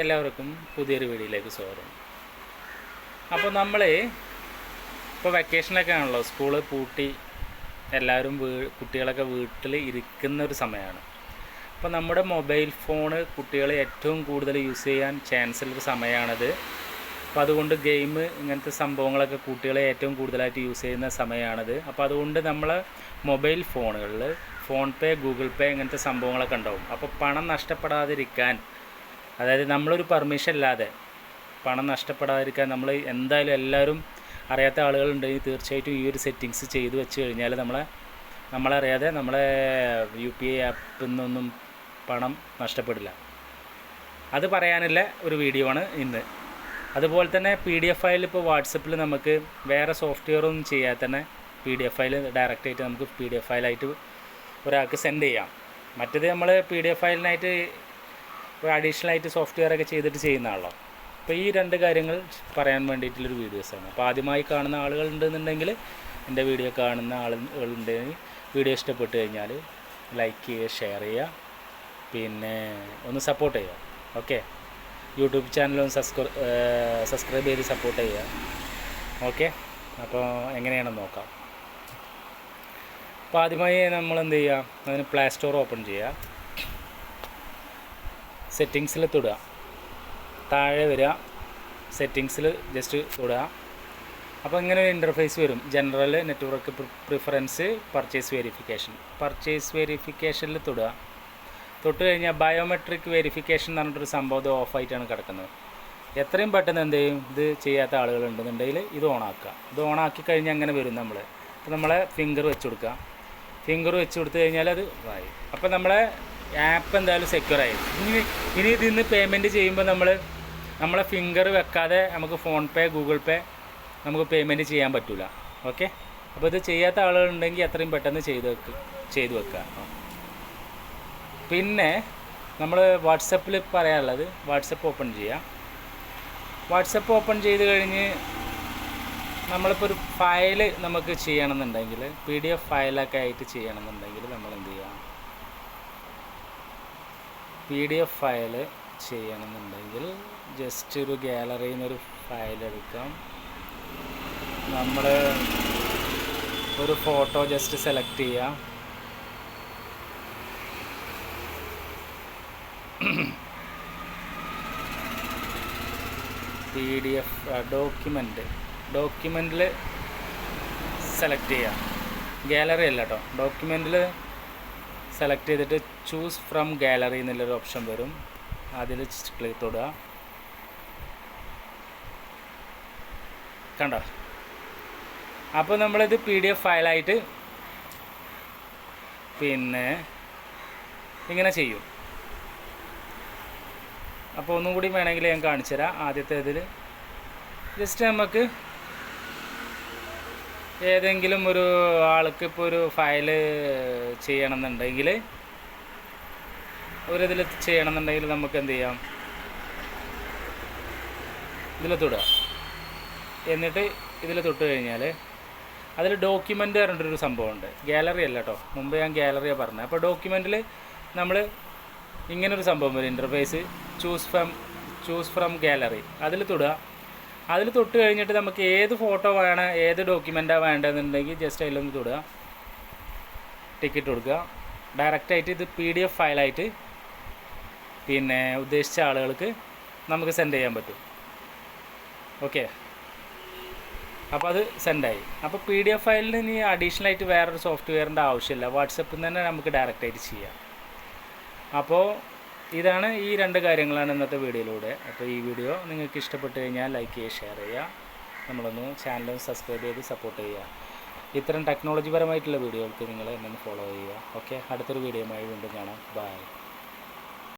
എല്ലാവർക്കും പുതിയൊരു വീഡിയോയിലേക്ക് സ്വാഗതം. അപ്പോൾ നമ്മൾ ഇപ്പോൾ വെക്കേഷനൊക്കെ ആണല്ലോ, സ്കൂള് പൂട്ടി എല്ലാവരും കുട്ടികളൊക്കെ വീട്ടിൽ ഇരിക്കുന്ന ഒരു സമയമാണ്. അപ്പോൾ നമ്മുടെ മൊബൈൽ ഫോണ് കുട്ടികൾ ഏറ്റവും കൂടുതൽ യൂസ് ചെയ്യാൻ ചാൻസ് ഉള്ളൊരു സമയമാണത്. അപ്പോൾ അതുകൊണ്ട് ഗെയിം ഇങ്ങനത്തെ സംഭവങ്ങളൊക്കെ കുട്ടികളെ ഏറ്റവും കൂടുതലായിട്ട് യൂസ് ചെയ്യുന്ന സമയമാണത്. അപ്പോൾ അതുകൊണ്ട് നമ്മൾ മൊബൈൽ ഫോണുകളിൽ ഫോൺ പേ, ഗൂഗിൾ പേ ഇങ്ങനത്തെ സംഭവങ്ങളൊക്കെ ഉണ്ടാവും. അപ്പോൾ പണം നഷ്ടപ്പെടാതിരിക്കാൻ, അതായത് നമ്മളൊരു പെർമിഷൻ ഇല്ലാതെ പണം നഷ്ടപ്പെടാതിരിക്കാൻ നമ്മൾ എന്തായാലും എല്ലാവരും അറിയാത്ത ആളുകളുണ്ടെങ്കിൽ തീർച്ചയായിട്ടും ഈ ഒരു സെറ്റിങ്സ് ചെയ്ത് വെച്ച് കഴിഞ്ഞാൽ നമ്മളറിയാതെ നമ്മളെ UPI ആപ്പിൽ നിന്നൊന്നും പണം നഷ്ടപ്പെടില്ല. അത് പറയാനുള്ള ഒരു വീഡിയോ ആണ് ഇന്ന്. അതുപോലെ തന്നെ PDF ഫയൽ ഇപ്പോൾ വാട്സപ്പിൽ നമുക്ക് വേറെ സോഫ്റ്റ്വെയർ ഒന്നും ചെയ്യാതെ തന്നെ PDF ഫയൽ ഡയറക്റ്റായിട്ട് നമുക്ക് PDF ഫയലായിട്ട് ഒരാൾക്ക് സെൻഡ് ചെയ്യാം. മറ്റേത് നമ്മൾ PDF ഫയലിനായിട്ട് ഒരു അഡീഷണലായിട്ട് സോഫ്റ്റ്വെയറൊക്കെ ചെയ്തിട്ട് ചെയ്യുന്നതാണല്ലോ. അപ്പോൾ ഈ രണ്ട് കാര്യങ്ങൾ പറയാൻ വേണ്ടിയിട്ടുള്ളൊരു വീഡിയോസാണ്. അപ്പോൾ ആദ്യമായി കാണുന്ന ആളുകളുണ്ടെന്നുണ്ടെങ്കിൽ, എൻ്റെ വീഡിയോ കാണുന്ന ആളുകളുണ്ടെങ്കിൽ വീഡിയോ ഇഷ്ടപ്പെട്ട് കഴിഞ്ഞാൽ ലൈക്ക് ചെയ്യുക, ഷെയർ ചെയ്യുക, പിന്നെ ഒന്ന് സപ്പോർട്ട് ചെയ്യുക. ഓക്കെ, യൂട്യൂബ് ചാനലൊന്ന് സബ്സ്ക്രൈബ് ചെയ്ത് സപ്പോർട്ട് ചെയ്യുക. ഓക്കെ, അപ്പോൾ എങ്ങനെയാണെന്ന് നോക്കാം. അപ്പോൾ ആദ്യമായി നമ്മൾ എന്ത് ചെയ്യുക, അതിന് പ്ലേ സ്റ്റോർ ഓപ്പൺ ചെയ്യുക, സെറ്റിങ്സിൽ തൊടുക, താഴെ വരിക, സെറ്റിങ്സിൽ ജസ്റ്റ് തൊടുക. അപ്പോൾ ഇങ്ങനെ ഒരു ഇൻ്റർഫേസ് വരും. ജനറൽ, നെറ്റ്വർക്ക് പ്രിഫറൻസ്, പർച്ചേസ് വെരിഫിക്കേഷനിൽ തൊടുക. തൊട്ട് കഴിഞ്ഞാൽ ബയോമെട്രിക് വെരിഫിക്കേഷൻ എന്ന് പറഞ്ഞിട്ടൊരു സംഭവം ഓഫായിട്ടാണ് കിടക്കുന്നത്. എത്രയും പെട്ടെന്ന് എന്ത് ചെയ്യും, ഇത് ചെയ്യാത്ത ആളുകളുണ്ടെന്നുണ്ടെങ്കിൽ ഇത് ഓണാക്കുക. ഇത് ഓണാക്കി കഴിഞ്ഞാൽ അങ്ങനെ വരും. അപ്പോൾ നമ്മളെ ഫിംഗർ വെച്ച് കൊടുക്കുക. ഫിംഗർ വെച്ച് കൊടുത്തു കഴിഞ്ഞാൽ അത് ആയി. അപ്പോൾ നമ്മളെ ആപ്പ് എന്തായാലും സെക്യൂറായി. ഇനി ഇതിൽ നിന്ന് പേയ്മെൻറ്റ് ചെയ്യുമ്പോൾ നമ്മളെ ഫിംഗർ വെക്കാതെ നമുക്ക് ഫോൺ പേ, ഗൂഗിൾ പേ നമുക്ക് പേയ്മെൻറ്റ് ചെയ്യാൻ പറ്റില്ല. ഓക്കെ, അപ്പോൾ ഇത് ചെയ്യാത്ത ആളുകളുണ്ടെങ്കിൽ എത്രയും പെട്ടെന്ന് ചെയ്ത് വെക്കുക. പിന്നെ നമ്മൾ വാട്സപ്പിൽ പറയാനുള്ളത്, വാട്സപ്പ് ഓപ്പൺ ചെയ്യുക. വാട്സപ്പ് ഓപ്പൺ ചെയ്ത് കഴിഞ്ഞ് നമ്മളിപ്പോൾ ഒരു ഫയൽ നമുക്ക് ചെയ്യണമെന്നുണ്ടെങ്കിൽ, PDF ഫയലൊക്കെ ആയിട്ട് ചെയ്യണമെന്നുണ്ടെങ്കിൽ നമ്മൾ എന്ത് ചെയ്യുക, PDF ഫയൽ ചെയ്യണമെന്നുണ്ടെങ്കിൽ ജസ്റ്റ് ഒരു ഗാലറിയിൽ നിന്നൊരു ഫയൽ എടുക്കാം. നമ്മൾ ഒരു ഫോട്ടോ ജസ്റ്റ് സെലക്ട് ചെയ്യുക. PDF ഡോക്യുമെൻറ്റിൽ സെലക്ട് ചെയ്യുക. ഗാലറി അല്ല കേട്ടോ, ഡോക്യുമെൻറ്റിൽ സെലക്ട് ചെയ്തിട്ട് ചൂസ് ഫ്രം ഗാലറി എന്നുള്ളൊരു ഓപ്ഷൻ വരും. അതിൽ ക്ലിക്ക് തൊടുക. കണ്ടോ, അപ്പോൾ നമ്മളിത് PDF ഫയലായിട്ട് പിന്നെ ഇങ്ങനെ ചെയ്യും. അപ്പോൾ ഒന്നും കൂടി വേണമെങ്കിൽ ഞാൻ കാണിച്ചു തരാം. ആദ്യത്തെ ഇതിൽ ജസ്റ്റ് നമുക്ക് ഏതെങ്കിലും ഒരു ആൾക്ക് ഇപ്പോൾ ഒരു ഫയൽ ചെയ്യണമെന്നുണ്ടെങ്കിൽ, ഒരിതിൽ ചെയ്യണമെന്നുണ്ടെങ്കിൽ നമുക്ക് എന്ത് ചെയ്യാം, ഇതിൽ തൊടുക. എന്നിട്ട് ഇതിൽ തൊട്ട് കഴിഞ്ഞാൽ അതിൽ ഡോക്യുമെൻ്റ് പറഞ്ഞിട്ടൊരു സംഭവമുണ്ട്. ഗാലറി അല്ല കേട്ടോ, മുമ്പ് ഞാൻ ഗാലറിയാണ് പറഞ്ഞത്. അപ്പോൾ ഡോക്യുമെൻറ്റിൽ നമ്മൾ ഇങ്ങനൊരു സംഭവം വരും, ഇൻ്റർഫേസ് ചൂസ് ഫ്രം ഗാലറി. അതിൽ തൊടുക. അതിൽ തൊട്ട് കഴിഞ്ഞിട്ട് നമുക്ക് ഏത് ഫോട്ടോ വേണം, ഏത് ഡോക്യുമെൻറ്റാണ് വേണ്ടതെന്നുണ്ടെങ്കിൽ ജസ്റ്റ് അതിലൊന്ന് തൊടുക, ടിക്കറ്റ് കൊടുക്കുക. ഡയറക്റ്റായിട്ട് ഇത് PDF ഫയലായിട്ട് പിന്നെ ഉദ്ദേശിച്ച ആളുകൾക്ക് നമുക്ക് സെൻഡ് ചെയ്യാൻ പറ്റും. ഓക്കെ, അപ്പോൾ അത് സെൻഡായി. അപ്പോൾ PDF ഫയലിന് ഇനി അഡീഷണലായിട്ട് വേറൊരു സോഫ്റ്റ്വെയറിൻ്റെ ആവശ്യമില്ല. വാട്സപ്പിൽ നിന്ന് തന്നെ നമുക്ക് ഡയറക്റ്റായിട്ട് ചെയ്യാം. അപ്പോൾ ഇതാണ്, ഈ രണ്ട് കാര്യങ്ങളാണ് ഇന്നത്തെ വീഡിയോയിലൂടെ. അപ്പോൾ ഈ വീഡിയോ നിങ്ങൾക്ക് ഇഷ്ടപ്പെട്ട് കഴിഞ്ഞാൽ ലൈക്ക് ചെയ്യുക, ഷെയർ ചെയ്യുക, നമ്മളൊന്ന് ചാനൽ സബ്സ്ക്രൈബ് ചെയ്ത് സപ്പോർട്ട് ചെയ്യുക. ഇത്തരം ടെക്നോളജി പരമായിട്ടുള്ള വീഡിയോകൾക്ക് നിങ്ങൾ എന്നെ ഫോളോ ചെയ്യുക. ഓക്കെ, അടുത്തൊരു വീഡിയോയുമായി വീണ്ടും കാണാം. ബൈ.